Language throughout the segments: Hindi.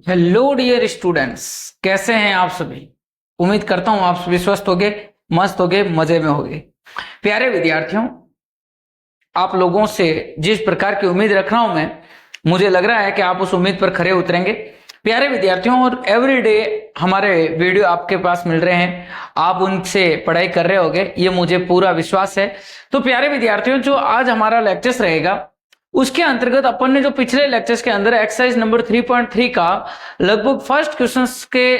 हेलो डियर स्टूडेंट्स, कैसे हैं आप सभी। उम्मीद करता हूं आप सभी स्वस्थ होगे, मस्त होगे, मजे में होगे। प्यारे विद्यार्थियों, आप लोगों से जिस प्रकार की उम्मीद रख रहा हूं मैं, मुझे लग रहा है कि आप उस उम्मीद पर खरे उतरेंगे। प्यारे विद्यार्थियों, और एवरीडे हमारे वीडियो आपके पास मिल रहे हैं, आप उनसे पढ़ाई कर रहे होगे, ये मुझे पूरा विश्वास है। तो प्यारे विद्यार्थियों, जो आज हमारा लेक्चर्स रहेगा उसके अंतर्गत अपन ने जो पिछले लेक्चर्स के अंदर एक्सरसाइज नंबर 3.3 का लगभग फर्स्ट क्वेश्चंस के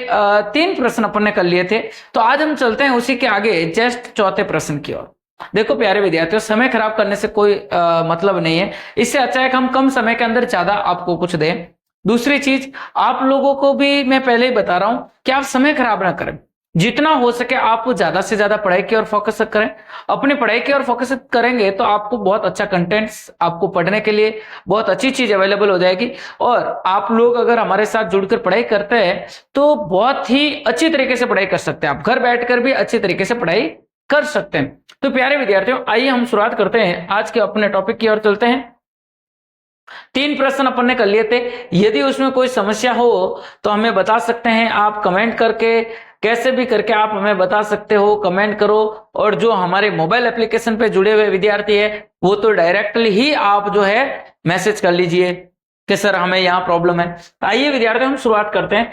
3 प्रश्न अपन ने कर लिए थे। तो आज हम चलते हैं उसी के आगे जस्ट चौथे प्रश्न की ओर। देखो प्यारे विद्यार्थियों, समय खराब करने से कोई मतलब नहीं है। इससे अच्छा है कि हम कम समय के अंदर ज्यादा आपको कुछ दें। दूसरी चीज, आप लोगों को भी मैं पहले ही बता रहा हूं कि आप समय खराब ना करें। जितना हो सके आप ज्यादा से ज्यादा पढ़ाई की ओर फोकस करें। अपनी पढ़ाई की ओर फोकस करेंगे तो आपको बहुत अच्छा कंटेंट्स, आपको पढ़ने के लिए बहुत अच्छी चीज अवेलेबल हो जाएगी। और आप लोग अगर हमारे साथ जुड़कर पढ़ाई करते हैं तो बहुत ही अच्छी तरीके से पढ़ाई कर सकते हैं। आप घर बैठकर भी अच्छी तरीके से पढ़ाई कर सकते हैं। तो प्यारे विद्यार्थियों, आइए हम शुरुआत करते हैं, आज के अपने टॉपिक की ओर चलते हैं। 3 प्रश्न अपन ने कर लिए थे। यदि उसमें कोई समस्या हो तो हमें बता सकते हैं, आप कमेंट करके, कैसे भी करके आप हमें बता सकते हो, कमेंट करो। और जो हमारे मोबाइल एप्लीकेशन पे जुड़े हुए विद्यार्थी है वो तो डायरेक्टली ही आप जो है मैसेज कर लीजिए कि सर हमें यहाँ प्रॉब्लम है। तो आइए विद्यार्थियों, हम शुरुआत करते हैं।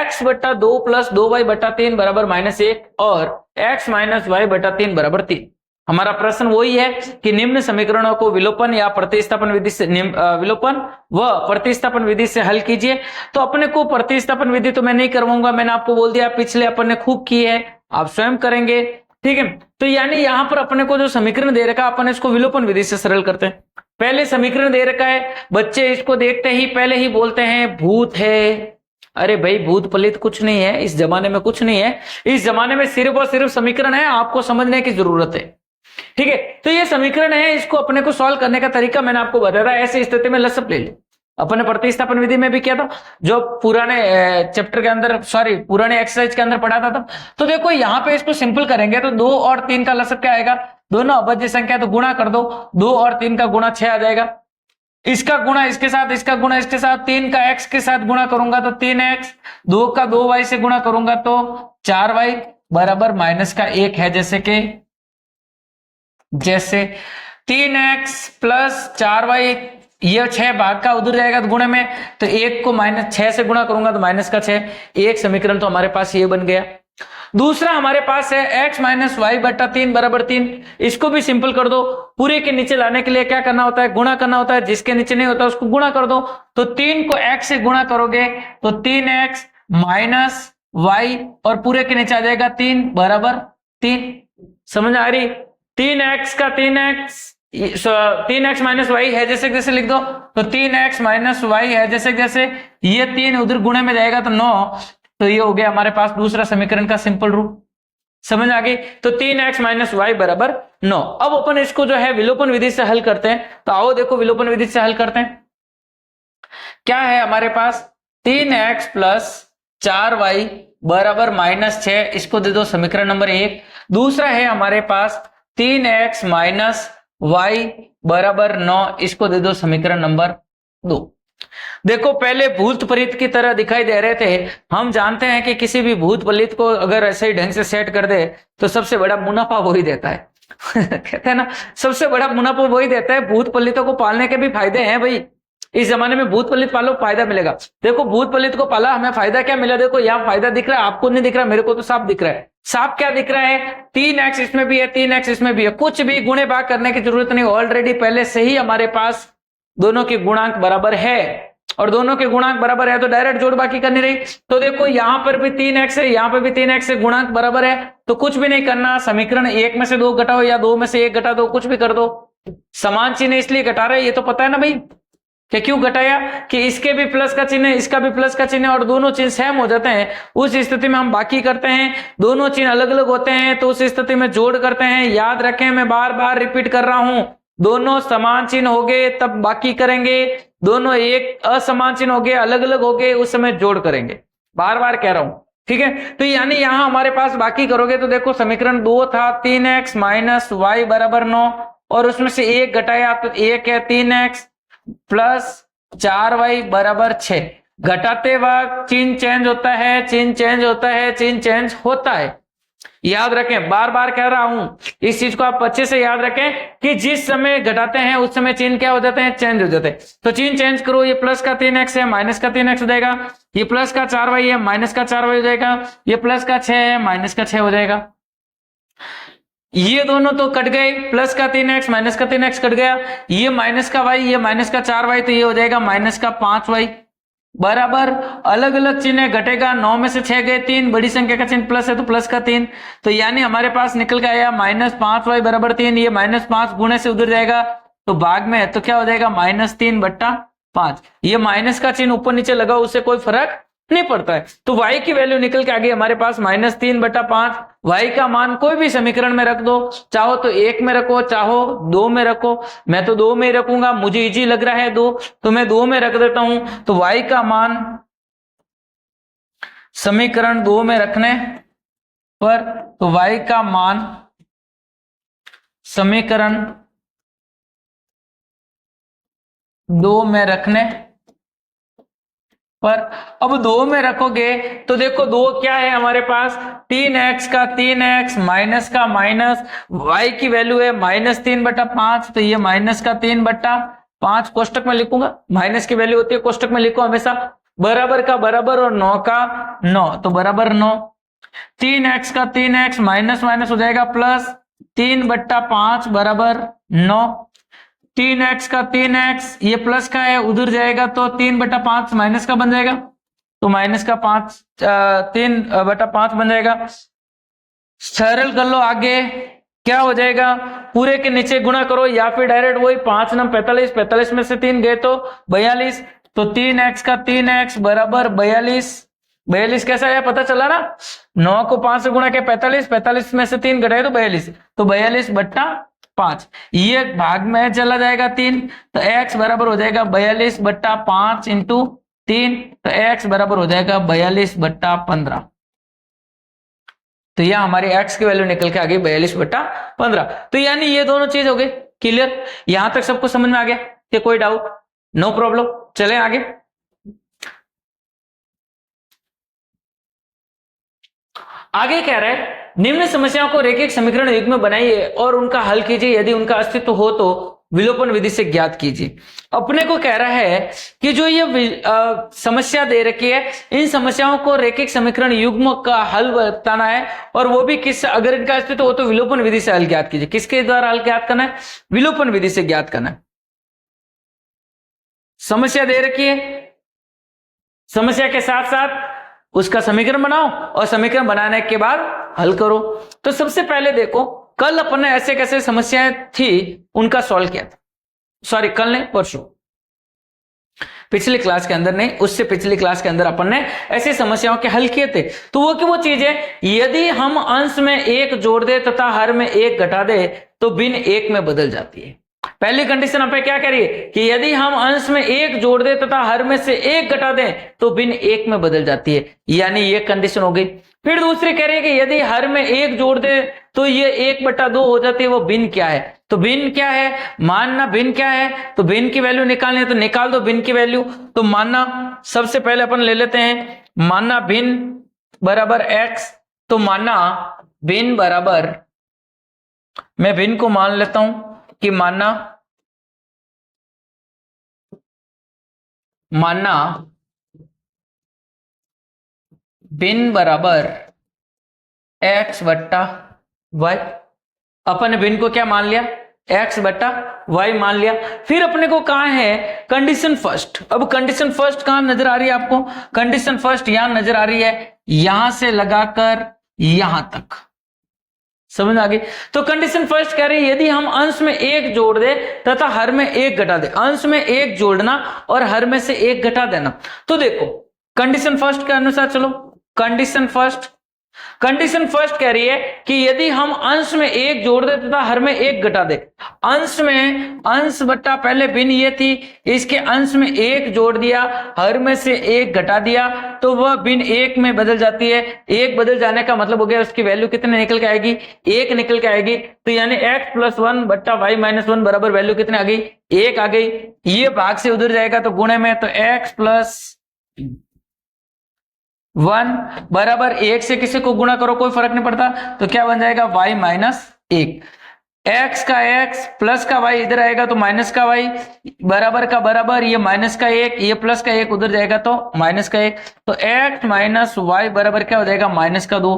x बट्टा 2 प्लस 2y बट्टा 3 बराबर -1 और x माइनस वाई बट्टा 3 बराबर 3। हमारा प्रश्न वही है कि निम्न समीकरणों को विलोपन या प्रतिस्थापन विधि से विलोपन व प्रतिस्थापन विधि से हल कीजिए। तो अपने को प्रतिस्थापन विधि तो मैं नहीं करवाऊंगा, मैंने आपको बोल दिया, पिछले अपन ने खूब की है, आप स्वयं करेंगे, ठीक है। तो यानी यहां पर अपने को जो समीकरण दे रखा है अपन इसको विलोपन विधि से सरल करते हैं। पहले समीकरण दे रखा है, बच्चे इसको देखते ही पहले ही बोलते हैं भूत है। अरे भाई, भूत पलित कुछ नहीं है, इस जमाने में कुछ नहीं है। इस जमाने में सिर्फ और सिर्फ समीकरण है, आपको समझने की जरूरत है, ठीक है। तो ये समीकरण है, इसको अपने को सॉल्व करने का तरीका मैंने आपको बताया था। ऐसी स्थिति में लसप ले ली, अपने प्रतिस्थापन विधि में भी किया था, जो पुराने चैप्टर के अंदर, सॉरी पुराने एक्सरसाइज के अंदर पढ़ाता था। तो देखो यहाँ पे इसको सिंपल करेंगे तो 2 और 3 का लसप क्या आएगा, दोनों अभाज्य संख्या तो गुणा कर दो, 2 और 3 का गुणा 6 आ जाएगा। इसका गुणा इसके साथ, इसका गुणा इसके साथ, 3 का x के साथ गुणा करूंगा तो 3x, 2 का 2y से गुणा करूंगा तो 4y बराबर माइनस का 1 है। जैसे 3x प्लस 4y, ये 6 भाग का उधर जाएगा तो गुणे में, तो 1 को -6 से गुणा करूंगा तो -6। एक समीकरण तो हमारे पास ये बन गया। दूसरा हमारे पास है x माइनस वाई बट्टा 3 बराबर 3। इसको भी सिंपल कर दो। पूरे के नीचे लाने के लिए क्या करना होता है, गुणा करना होता है। जिसके नीचे नहीं होता उसको गुणा कर दो। तो 3 को x से गुणा करोगे तो 3x माइनस वाई, और पूरे के नीचे आ जाएगा 3 बराबर 3। समझ आ रही, 3x का 3x माइनस वाई है जैसे जैसे लिख दो, तो 3x माइनस वाई है जैसे जैसे, ये 3 उधर गुणे में जाएगा तो 9। तो ये हो गया हमारे पास दूसरा समीकरण का सिंपल रूप। समझ आ गई। तो 3x माइनस वाई बराबर 9। अब अपन इसको जो है विलोपन विधि से हल करते हैं। तो आओ देखो विलोपन विधि से हल करते हैं। क्या है हमारे पास, 3x प्लस 4y बराबर -6, इसको दे दो समीकरण नंबर 1। दूसरा है हमारे पास 3x माइनस वाई बराबर 9, इसको दे दो समीकरण नंबर 2। देखो पहले भूत पलित की तरह दिखाई दे रहे थे। हम जानते हैं कि किसी भी भूत पलित को अगर ऐसे ही ढंग से सेट कर दे तो सबसे बड़ा मुनाफा वही देता है कहते हैं ना, सबसे बड़ा मुनाफा वही देता है। भूत पलितों को पालने के भी फायदे हैं भाई। इस जमाने में भूत पलित पालो, फायदा मिलेगा। देखो भूत पलित को पाला, हमें फायदा क्या मिला, देखो यहाँ फायदा दिख रहा है, आपको नहीं दिख रहा, मेरे को तो साफ दिख रहा है। साफ क्या दिख रहा है, 3x इसमें भी है, 3x इसमें भी है। कुछ भी गुणे भाग करने की जरूरत नहीं, ऑलरेडी पहले से ही हमारे पास दोनों के गुणांक बराबर है, और दोनों के गुणांक बराबर है तो डायरेक्ट जोड़ बाकी करनी रही। तो देखो यहां पर भी 3x है, यहां पर भी 3x है, गुणांक बराबर है, तो कुछ भी नहीं करना। समीकरण 1 में से 2 घटाओ या 2 में से 1 घटा दो, कुछ भी कर दो। समान चिन्ह इसलिए घटा रहे, ये तो पता है ना भाई कि क्यों घटाया, कि इसके भी प्लस का चिन्ह है, इसका भी प्लस का चिन्ह है, और दोनों चिन्ह सेम हो जाते हैं। उस स्थिति में हम बाकी करते हैं। दोनों चिन्ह अलग अलग होते हैं तो उस स्थिति में जोड़ करते हैं। याद रखें, मैं बार बार रिपीट कर रहा हूं, दोनों समान चिन्ह हो गए तब बाकी करेंगे, दोनों एक असमान चिन्ह हो गए, अलग अलग हो गए, उस समय जोड़ करेंगे। बार बार कह रहा हूं, ठीक है। तो यानी यहां हमारे पास बाकी करोगे तो देखो समीकरण 2 था 3x माइनस वाई बराबर 9, और उसमें से 1 घटाया तो 1 है 3x प्लस 4y बराबर 6। घटाते वक्त चिन्ह चेंज होता है, चिन्ह चेंज होता है, चिन्ह चेंज होता है। याद रखें, बार बार कह रहा हूं, इस चीज को आप अच्छे से याद रखें कि जिस समय घटाते हैं उस समय चिन्ह क्या हो जाते हैं, चेंज हो जाते हैं। तो चिन्ह चेंज करो, ये प्लस का 3x है माइनस का 3x हो जाएगा, ये प्लस का 4y है माइनस का 4y हो जाएगा, ये प्लस का 6 है माइनस का 6 हो जाएगा। ये दोनों तो कट गए, प्लस का 3x माइनस का 3x कट गया, ये माइनस का y, ये माइनस का 4y, तो ये हो जाएगा माइनस का 5y बराबर अलग अलग चिन्ह घटेगा। 9 में से 6 गए 3, बड़ी संख्या का चिन्ह प्लस है तो प्लस का 3, तो यानी हमारे पास निकल के आया -5y बराबर 3। ये -5 गुणे से उधर जाएगा तो भाग में है तो क्या हो जाएगा -3/5। ये माइनस का चिन्ह ऊपर नीचे लगा उससे कोई फर्क नहीं पड़ता है। तो y की वैल्यू निकल के आ गई हमारे पास -3/5। y का मान कोई भी समीकरण में रख दो, चाहो तो 1 में रखो, चाहो 2 में रखो। मैं तो 2 में ही रखूंगा, मुझे इजी लग रहा है 2, तो मैं 2 में रख देता हूं। तो y का मान समीकरण 2 में रखने पर, तो y का मान समीकरण 2 में रखने पर, अब 2 में रखोगे तो देखो 2 क्या है हमारे पास, 3x का 3x माइनस का माइनस, y की वैल्यू है -3/5, तो ये माइनस का 3/5 कोष्टक में लिखूंगा, माइनस की वैल्यू होती है कोष्टक में लिखो हमेशा, बराबर का बराबर और 9 का 9, तो बराबर 9। 3x का 3x माइनस माइनस हो जाएगा प्लस, 3/5 बराबर 9। 3x का 3x ये प्लस का है उधर जाएगा तो 3/5 माइनस का बन जाएगा, तो माइनस का 3/5 बन जाएगा। सरल कर लो, आगे क्या हो जाएगा, पूरे के नीचे गुणा करो या फिर डायरेक्ट वही 5 9 45, 45 में से 3 गए तो 42, तो 3x का 3x बराबर 42। 42 कैसा है पता चला ना, 9 को 5 से गुणा के 45, 45 में से 3 घटाए तो 42, तो 42/5। ये भाग में चला जाएगा 3, तो x बराबर हो जाएगा 42/5 इंटू 3, तो x बराबर हो जाएगा 42/15। तो यह हमारी x की वैल्यू निकल के आ गई 42/15। तो यानी ये दोनों चीज हो गई क्लियर। यहां तक सबको समझ में आ गया कि कोई डाउट? No problem. चले आगे। आगे कह रहा है निम्न समस्याओं को रेखिक समीकरण युग्म में बनाइए और उनका हल कीजिए, यदि उनका अस्तित्व हो तो विलोपन विधि से ज्ञात कीजिए। अपने को कह रहा है कि जो ये समस्या दे रखी है, इन समस्याओं को रेखिक समीकरण युग्म का हल बताना है, और वो भी किस, अगर इनका अस्तित्व हो तो विलोपन विधि से हल ज्ञात कीजिए। किसके द्वारा हल ज्ञात करना है? विलोपन विधि से ज्ञात करना है। समस्या दे रखी है, समस्या के साथ साथ उसका समीकरण बनाओ और समीकरण बनाने के बाद हल करो। तो सबसे पहले देखो, कल अपन ने ऐसे कैसे समस्याएं थी उनका सॉल्व किया था, सॉरी कल नहीं परसों, पिछली क्लास के अंदर नहीं, उससे पिछली क्लास के अंदर अपन ने ऐसी समस्याओं के हल किए थे। तो वो कि वो चीज है, यदि हम अंश में 1 जोड़ दे तथा हर में 1 घटा दे तो भिन्न 1 में बदल जाती है। पहली कंडीशन आप क्या कह रही है कि यदि हम अंश में 1 जोड़ दे तथा हर में से 1 घटा दें तो भिन्न 1 में बदल जाती है, यानी ये कंडीशन हो गई। फिर दूसरी कह रही है कि यदि हर में 1 जोड़ दे तो ये 1/2 हो जाती है। वो भिन्न क्या है? तो भिन्न क्या है, मानना भिन्न क्या है, तो भिन्न की वैल्यू निकालनी है तो निकाल दो भिन्न की वैल्यू। तो मानना सबसे पहले अपन ले लेते हैं, मानना भिन्न बराबर x, तो मानना भिन्न बराबर, मैं भिन्न को मान लेता हूं कि मानना भिन्न बराबर x/y। अपन ने भिन्न को क्या मान लिया? x/y मान लिया। फिर अपने को कहा है कंडीशन फर्स्ट। अब कंडीशन फर्स्ट कहां नजर आ रही है आपको? कंडीशन फर्स्ट यहां नजर आ रही है, यहां से लगाकर यहां तक, समझ आ गई? तो कंडीशन फर्स्ट कह रही है यदि हम अंश में 1 जोड़ दे तथा हर में 1 घटा दे, अंश में 1 जोड़ना और हर में से 1 घटा देना। तो देखो कंडीशन फर्स्ट के अनुसार चलो, कंडीशन फर्स्ट कह रही है कि यदि हम अंश में 1 जोड़ दे तथा हर में 1 घटा दे, अंश में अंश बट्टा पहले भिन्न ये थी, इसके अंश में 1 जोड़ दिया, हर में से 1 घटा दिया तो वह भिन्न 1 में बदल जाती है। 1 बदल जाने का मतलब हो गया उसकी वैल्यू कितने निकल के आएगी? 1 निकल के आएगी। तो यानी x + 1 बट्टा y - 1 बराबर वैल्यू कितने आ गई? 1 आ गई। ये भाग से उधर जाएगा तो गुणे में, तो x + 1 बराबर 1 से किसी को गुणा करो कोई फर्क नहीं पड़ता, तो क्या बन जाएगा y माइनस 1। x का x प्लस का y इधर आएगा तो माइनस का y, बराबर का बराबर, ये माइनस का 1, ये प्लस का 1 उधर जाएगा तो माइनस का 1, तो x माइनस y बराबर क्या हो जाएगा माइनस का 2।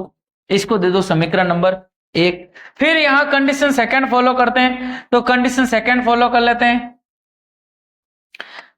इसको दे दो समीकरण नंबर 1। फिर यहां कंडीशन सेकंड फॉलो करते हैं, तो कंडीशन सेकंड फॉलो कर लेते हैं।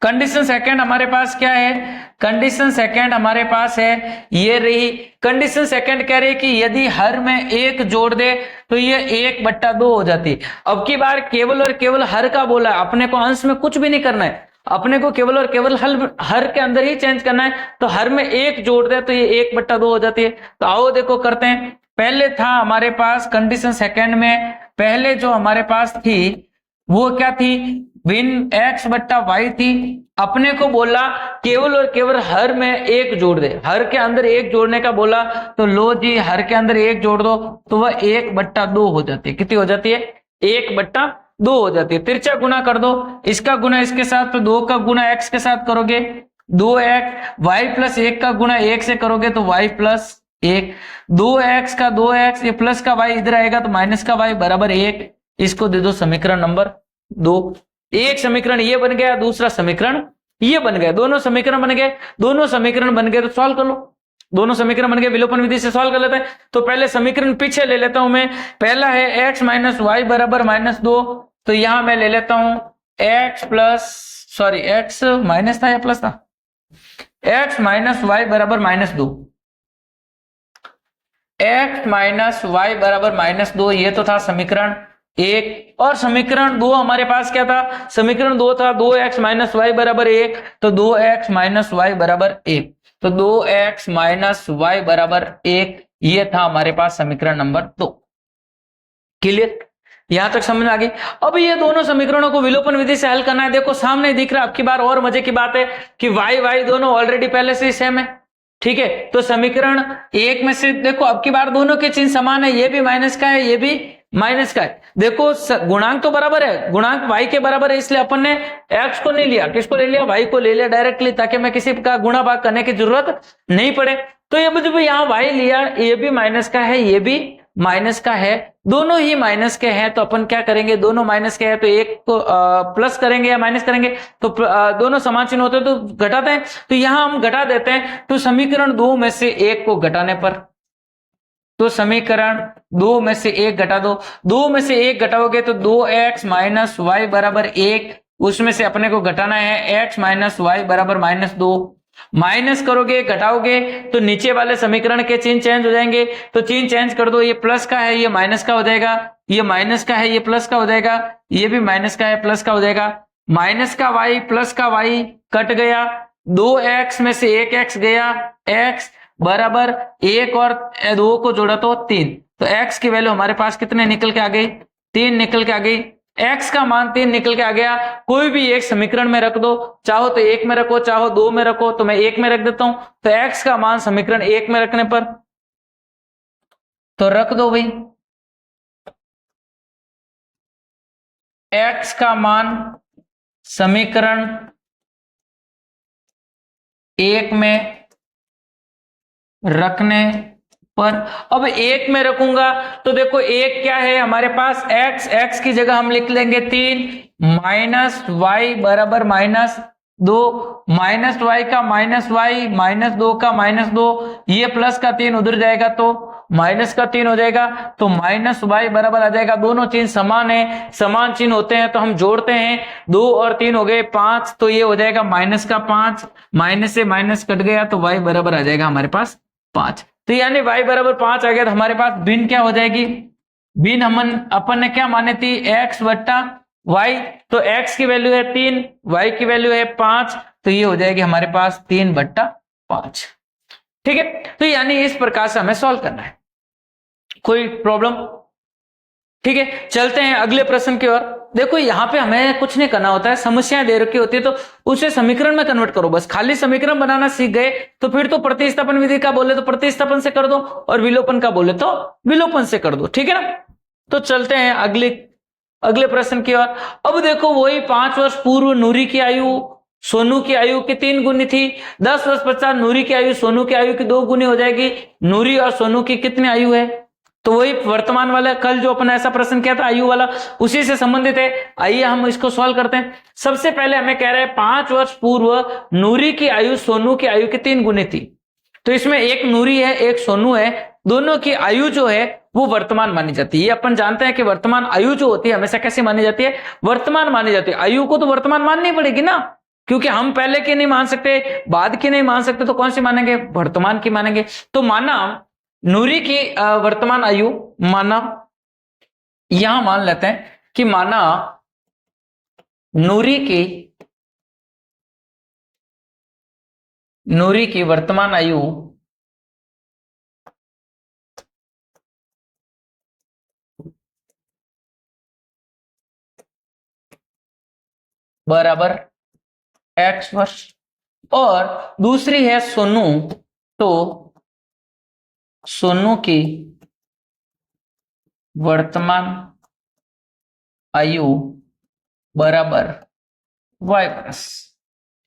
कंडीशन सेकंड हमारे पास क्या है, कंडीशन सेकंड हमारे पास है ये रही। कंडीशन सेकंड कह रही है कि यदि हर में 1 जोड़ दे तो ये 1/2 हो जाती। अब की बार केवल और केवल हर का बोला है, अपने को अंश में कुछ भी नहीं करना है, अपने को केवल और केवल हर के अंदर ही चेंज करना है। तो हर में 1 जोड़ दे तो ये 1/2 हो जाती है। तो आओ देखो करते हैं। पहले था हमारे पास कंडीशन सेकंड में, पहले जो हमारे पास थी वो क्या थी, भिन्न x/y थी। अपने को बोला केवल और केवल हर में 1 जोड़ दे, हर के अंदर 1 जोड़ने का बोला, तो लो जी हर के अंदर 1 जोड़ दो तो वह 1/2 हो जाती है। कितनी हो जाती है, 1/2 हो जाती है। तिरछा गुना कर दो, इसका गुना इसके साथ, तो 2 का गुना x के साथ करोगे 2x, y प्लस 1 का गुना 1 से करोगे तो y प्लस 1, 2x का 2x, ये प्लस का y इधर आएगा तो माइनस का y बराबर 1। इसको दे दो समीकरण नंबर 2। एक समीकरण ये बन गया, दूसरा समीकरण ये बन गया, दोनों समीकरण बन गए। दोनों समीकरण बन गए तो सॉल्व कर लो। दोनों समीकरण बन गए, विलोपन विधि से सॉल्व कर लेते हैं। तो पहले समीकरण पीछे ले लेता हूं मैं। पहला है x माइनस वाई बराबर -2, तो यहां मैं ले लेता हूं x माइनस था या प्लस था, x माइनस वाई बराबर -2, x माइनस वाई बराबर -2, ये तो था समीकरण 1। और समीकरण 2 हमारे पास क्या था, समीकरण 2 था 2x माइनस वाई बराबर 1, तो 2x माइनस वाई बराबर 1, तो 2x माइनस वाई बराबर 1, ये था हमारे पास समीकरण नंबर 2। क्लियर, यहां तक समझ में आ गई। अब ये दोनों समीकरणों को विलोपन विधि से हल करना है। देखो सामने दिख रहा है। अब की बार और मजे की बात है कि y दोनों ऑलरेडी पहले से सेम है, ठीक है। तो समीकरण 1 में से देखो अब की बार दोनों के चिन्ह समान है, ये भी माइनस का है, ये भी माइनस का है। देखो गुणांक तो बराबर है, गुणांक y के बराबर है, इसलिए अपन ने x को नहीं लिया, किसको ले लिया, y को ले लिया डायरेक्टली, ताकि मैं किसी का गुणा भाग करने की जरूरत नहीं पड़े। तो ये जब यहाँ y लिया, ये भी माइनस का है, ये भी माइनस का है, दोनों ही माइनस के हैं। तो अपन क्या करेंगे, दोनों माइनस के हैं तो एक को प्लस करेंगे या माइनस करेंगे, तो दोनों समान चिन्ह होते हैं तो घटाते हैं, तो यहां हम घटा देते हैं। तो समीकरण 2 में से 1 को घटाने पर, तो समीकरण 2 में से 1 घटा दो, 2 में से 1 घटाओगे तो 2x माइनस वाई बराबर 1, उसमें से अपने को घटाना है x माइनस वाई बराबर -2। माइनस करोगे घटाओगे तो नीचे वाले समीकरण के चिन्ह चेंज हो जाएंगे, तो चिन्ह चेंज कर दो, ये प्लस का है ये माइनस का हो जाएगा, ये माइनस का है ये प्लस का हो जाएगा, ये भी माइनस का है प्लस का हो जाएगा। माइनस का y प्लस का y कट गया, 2x में से 1x गया, x बराबर 1 और 2 को जोड़ा तो 3, तो x की वैल्यू हमारे पास कितने निकल के आ गई, 3 निकल के आ गई। x का मान 3 निकल के आ गया। कोई भी एक समीकरण में रख दो, चाहो तो 1 में रखो, चाहो 2 में रखो, तो मैं 1 में रख देता हूं। तो x का मान समीकरण 1 में रखने पर, तो रख दो भाई, x का मान समीकरण 1 में रखने पर, अब 1 में रखूंगा तो देखो 1 क्या है हमारे पास, x की जगह हम लिख लेंगे 3, माइनस वाई बराबर -2, माइनस वाई का माइनस वाई, -2 का -2, ये प्लस का 3 उधर जाएगा तो माइनस का 3 हो जाएगा, तो माइनस वाई बराबर आ जाएगा, दोनों चिन्ह समान है, समान चिन्ह होते हैं तो हम जोड़ते हैं, 2 और 3 हो गए 5, तो ये हो जाएगा माइनस का 5, माइनस से माइनस कट गया तो y बराबर आ जाएगा हमारे पास 5। तो यानी y बराबर 5 आ गया, तो हमारे पास भिन्न क्या हो जाएगी, भिन्न अपन ने क्या माने थी, x बट्टा y, तो x की वैल्यू है 3, y की वैल्यू है 5, तो ये हो जाएगी हमारे पास 3/5। ठीक है, तो यानी इस प्रकार से हमें सॉल्व करना है, कोई प्रॉब्लम। ठीक है, चलते हैं अगले प्रश्न की ओर। देखो यहाँ पे हमें कुछ नहीं करना होता है, समस्याएं दे रखी होती है तो उसे समीकरण में कन्वर्ट करो बस। खाली समीकरण बनाना सीख गए तो फिर तो प्रतिस्थापन विधि का बोले तो प्रतिस्थापन से कर दो, और विलोपन का बोले तो विलोपन से कर दो, ठीक है ना। तो चलते हैं अगले प्रश्न की ओर। अब देखो वही 5 वर्ष पूर्व नूरी की आयु सोनू की आयु की 3 गुनी थी। 10 वर्ष पश्चात नूरी की आयु सोनू की आयु की 2 गुनी हो जाएगी। नूरी और सोनू की कितनी आयु है? तो वही वर्तमान वाला, कल जो अपना ऐसा प्रश्न किया था आयु वाला, उसी से संबंधित है। आइए हम इसको सॉल्व करते हैं। सबसे पहले हमें कह रहे हैं 5 वर्ष पूर्व नूरी की आयु सोनू की आयु की 3 गुनी थी। तो इसमें एक नूरी है एक सोनू है, दोनों की आयु जो है वो वर्तमान मानी जाती है। ये अपन जानते हैं कि वर्तमान आयु जो होती है हमेशा कैसे मानी जाती है? वर्तमान मानी जाती है। आयु को तो वर्तमान माननी पड़ेगी ना, क्योंकि हम पहले की नहीं मान सकते, बाद की नहीं मान सकते, तो कौन सी मानेंगे? वर्तमान की मानेंगे। तो माना नूरी की वर्तमान आयु, माना यहां मान लेते हैं कि माना नूरी की वर्तमान आयु बराबर x वर्ष, और दूसरी है सोनू, तो सोनू की वर्तमान आयु बराबर y वर्ष।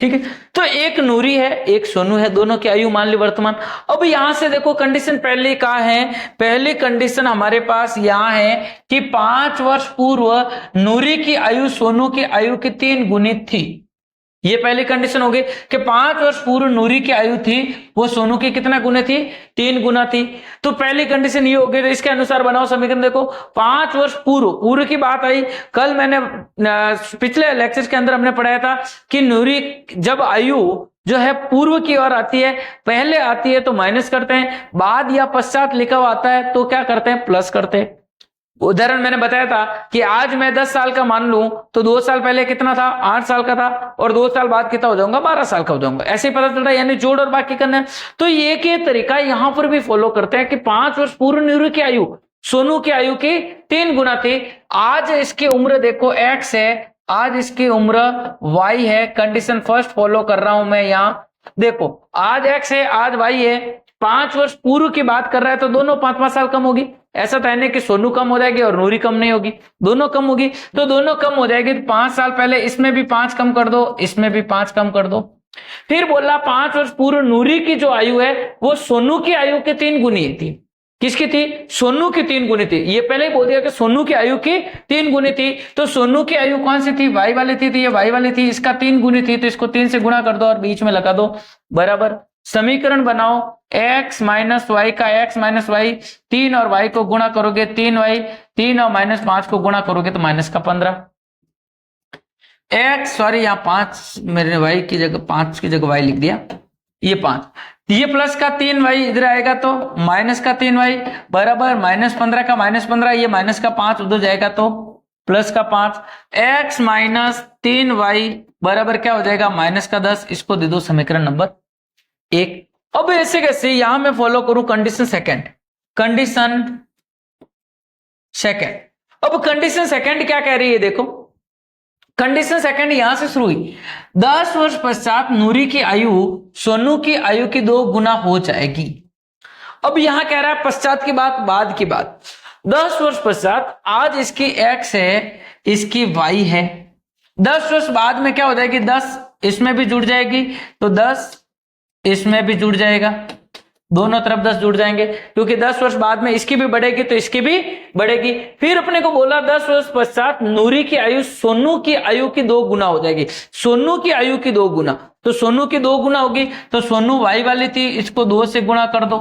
ठीक है, तो एक नूरी है एक सोनू है, दोनों की आयु मान ली वर्तमान। अब यहां से देखो कंडीशन पहले का है, पहली कंडीशन हमारे पास यहां है कि 5 वर्ष पूर्व नूरी की आयु सोनू की आयु की 3 गुनी थी। ये पहली कंडीशन होगी कि 5 वर्ष पूर्व नूरी की आयु थी वो सोनू की कितना गुना थी? 3 गुना थी। तो पहली कंडीशन ये होगी, तो इसके अनुसार बनाओ समीकरण। देखो 5 वर्ष पूर्व की बात आई, कल मैंने पिछले लेक्चर के अंदर हमने पढ़ाया था कि नूरी जब आयु जो है पूर्व की ओर आती है, पहले आती है तो माइनस करते हैं, बाद या पश्चात लिखा हुआ आता है तो क्या करते हैं? प्लस करते हैं। उदाहरण मैंने बताया था कि आज मैं 10 साल का मान लूं तो 2 साल पहले कितना था? 8 साल का था, और 2 साल बाद कितना हो जाऊंगा? 12 साल का हो जाऊंगा। ऐसे ही पता चल रहा है, यानी जोड़ और बाकी करना है। तो ये के तरीका यहां पर भी फॉलो करते हैं कि 5 वर्ष पूर्व नूरी की आयु सोनू की आयु की 3 गुना थी। आज इसकी उम्र देखो x है, आज इसकी उम्र y है। कंडीशन फर्स्ट फॉलो कर रहा हूं मैं यहां। देखो आज x है आज y है, 5 वर्ष पूर्व की बात कर रहा है तो दोनों 5-5 साल कम होगी। ऐसा तो है नहीं कि सोनू कम हो जाएगी और नूरी कम नहीं होगी, दोनों कम होगी। तो दोनों कम हो जाएगी तो 5 साल पहले इसमें भी 5 कम कर दो, इसमें भी 5 कम कर दो। फिर बोला 5 वर्ष पूर्व नूरी की जो आयु है वो सोनू की आयु के 3 गुनी थी। किसकी थी? सोनू की 3 गुनी थी। ये पहले ही बोल दिया कि सोनू की आयु की 3 गुनी थी। तो सोनू की आयु कौन सी थी? वाई वाली थी, तो ये वाई वाली थी, इसका 3 गुनी थी, तो इसको 3 से गुणा कर दो और बीच में लगा दो बराबर। समीकरण बनाओ x माइनस वाई का x माइनस वाई, 3 और y को गुणा करोगे 3y, 3 और माइनस 5 को गुणा करोगे तो माइनस का 15 x, सॉरी यहाँ 5 मेरे y की जगह 5 की जगह y लिख दिया, ये 5, ये प्लस का 3y इधर आएगा तो माइनस का 3y बराबर -15 का -15, ये माइनस का 5 उधर जाएगा तो प्लस का 5, x माइनस 3y बराबर क्या हो जाएगा? माइनस का 10। इसको दे दो समीकरण नंबर 1। अब ऐसे कैसे? यहां मैं फॉलो करूं कंडीशन सेकंड। अब कंडीशन सेकंड क्या कह रही है? देखो कंडीशन सेकंड यहां से शुरू हुई, 10 वर्ष पश्चात नूरी की आयु सोनू की आयु की 2 गुना हो जाएगी। अब यहां कह रहा है पश्चात की बात, बाद की बात। 10 वर्ष पश्चात आज इसकी x है, इसकी y है, 10 वर्ष बाद में क्या हो जाएगी? 10 इसमें भी जुड़ जाएगी तो 10 इसमें भी जुड़ जाएगा, दोनों तरफ 10 जुड़ जाएंगे, क्योंकि 10 वर्ष बाद में इसकी भी बढ़ेगी तो इसकी भी बढ़ेगी। फिर अपने को बोला 10 वर्ष पश्चात नूरी की आयु सोनू की आयु की 2 गुना हो जाएगी। सोनू की आयु की 2 गुना, तो सोनू की 2 गुना होगी, तो सोनू y वाली थी, इसको 2 से गुणा कर दो।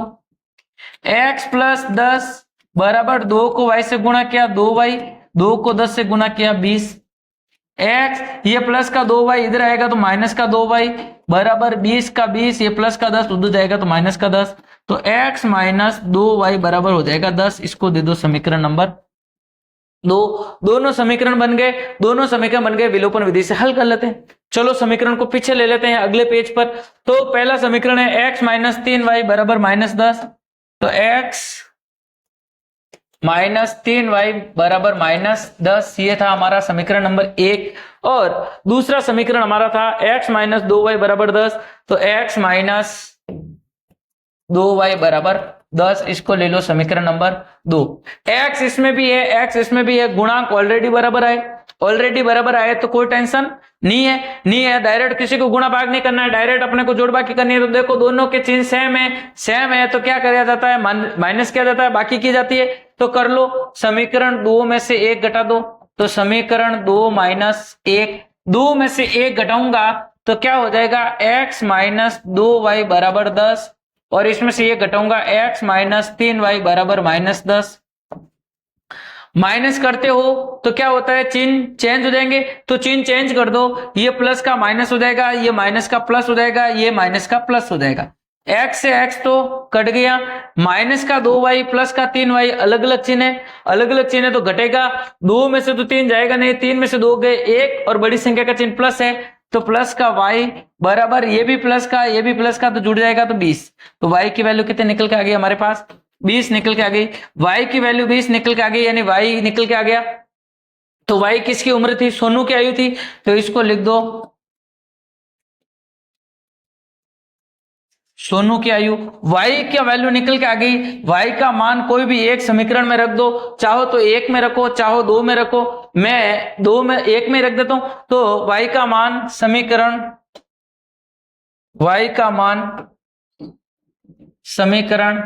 x प्लस 10 बराबर 2 को y से गुणा किया 2y, 2 को 10 से गुणा किया 20, x ये प्लस का 2y इधर आएगा तो माइनस का 2y बराबर 20 का 20, ये प्लस का 10 उधर जाएगा तो माइनस का 10, तो x माइनस 2y बराबर हो जाएगा 10। इसको दे दो समीकरण नंबर 2। दोनों समीकरण बन गए, विलोपन विधि से हल कर लेते हैं। चलो समीकरण को पीछे ले लेते हैं अगले पेज पर। तो पहला समीकरण है x माइनस 3y बराबर -10, तो x माइनस 3y बराबर -10, ये था हमारा समीकरण नंबर 1। और दूसरा समीकरण हमारा था x माइनस 2y बराबर 10, तो x माइनस 2y बराबर 10, इसको ले लो समीकरण नंबर 2। x इसमें भी है, x इसमें भी है, गुणांक ऑलरेडी बराबर आए तो कोई टेंशन नहीं है, डायरेक्ट किसी को गुणा भाग नहीं करना है, डायरेक्ट अपने को जोड़ बाकी करनी है। तो देखो दोनों के चिन्ह सेम है तो क्या किया जाता है, माइनस किया जाता है, बाकी की जाती है। तो कर लो, समीकरण 2 में से 1 घटा दो, तो समीकरण 2 माइनस 1, 2 में से 1 घटाऊंगा तो क्या हो जाएगा, x माइनस 2y बराबर 10, और इसमें से ये घटाऊंगा x माइनस 3y बराबर माइनस 10। माइनस करते हो तो क्या होता है, चिन्ह चेंज हो जाएंगे, तो चिन्ह चेंज कर दो, ये प्लस का माइनस हो जाएगा, ये माइनस का प्लस हो जाएगा, ये माइनस का प्लस हो जाएगा। x से x तो कट गया, माइनस का 2y प्लस का 3y अलग अलग चिन्ह है, अलग अलग चिन्ह है तो घटेगा, 2 में से तो 3 जाएगा नहीं, 3 में से 2 गए 1, और बड़ी संख्या का चिन्ह प्लस है तो प्लस का y बराबर ये भी प्लस का ये भी प्लस का, तो जुड़ जाएगा तो 20। तो y की वैल्यू कितने निकल के आ गई हमारे पास, 20 निकल के आ गई। y की वैल्यू 20 निकल के आ गई, यानी y निकल के आ गया। तो y किसकी उम्र थी, सोनू की आयु थी, तो इसको लिख दो सोनू की आयु। y की वैल्यू निकल के आ गई, y का मान कोई भी एक समीकरण में रख दो, चाहो तो 1 में रखो चाहो 2 में रखो, मैं 2 में 1 में रख देता हूं। तो y का मान समीकरण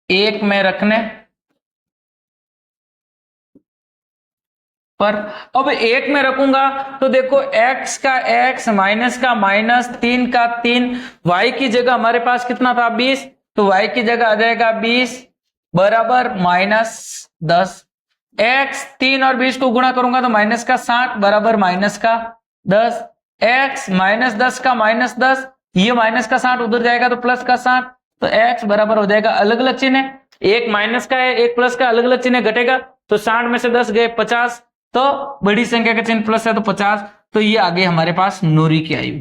1 में रखने पर, अब 1 में रखूंगा तो देखो x का x माइनस का माइनस 3 का 3, y की जगह हमारे पास कितना था 20, तो y की जगह आ जाएगा 20 बराबर माइनस 10। x 3 और 20 को गुणा करूंगा तो माइनस का 60 बराबर माइनस का 10। x माइनस 10 का माइनस 10, ये माइनस का 60 उधर जाएगा तो प्लस का 60, तो x बराबर हो जाएगा, अलग अलग चिन्ह है, एक माइनस का है एक प्लस का, अलग अलग चिन्ह घटेगा, तो 60 में से 10 गए 50, तो बड़ी संख्या का चिन्ह प्लस है तो 50, तो ये आ गई हमारे पास नूरी की आयु।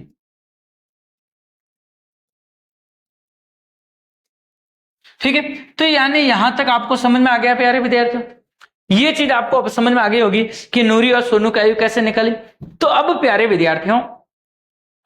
ठीक है, तो यानी यहां तक आपको समझ में आ गया प्यारे विद्यार्थियों, ये चीज आपको अब समझ में आ गई होगी कि नूरी और सोनू की आयु कैसे निकली। तो अब प्यारे विद्यार्थियों,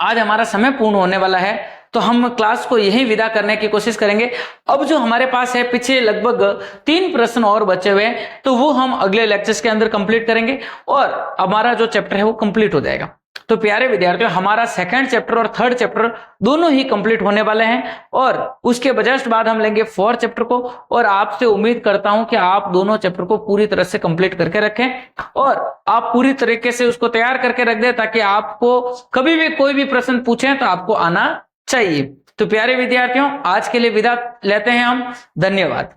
आज हमारा समय पूर्ण होने वाला है, तो हम क्लास को यही विदा करने की कोशिश करेंगे। अब जो हमारे पास है पीछे लगभग 3 प्रश्न और बचे हुए हैं, तो वो हम अगले लेक्चर्स के अंदर कंप्लीट करेंगे और हमारा जो चैप्टर है वो कंप्लीट हो जाएगा। तो प्यारे विद्यार्थियों, हमारा 2nd चैप्टर और 3rd चैप्टर दोनों ही कंप्लीट होने वाले हैं, और उसके जस्ट बाद हम लेंगे 4th चैप्टर को, और आपसे उम्मीद करता हूं कि आप दोनों चैप्टर को पूरी तरह से कंप्लीट करके रखें और आप पूरी तरीके से उसको तैयार करके रख दें, ताकि आपको कभी भी कोई भी प्रश्न पूछें तो आपको आना चाहिए। तो प्यारे विद्यार्थियों, आज के लिए विदा लेते हैं हम, धन्यवाद।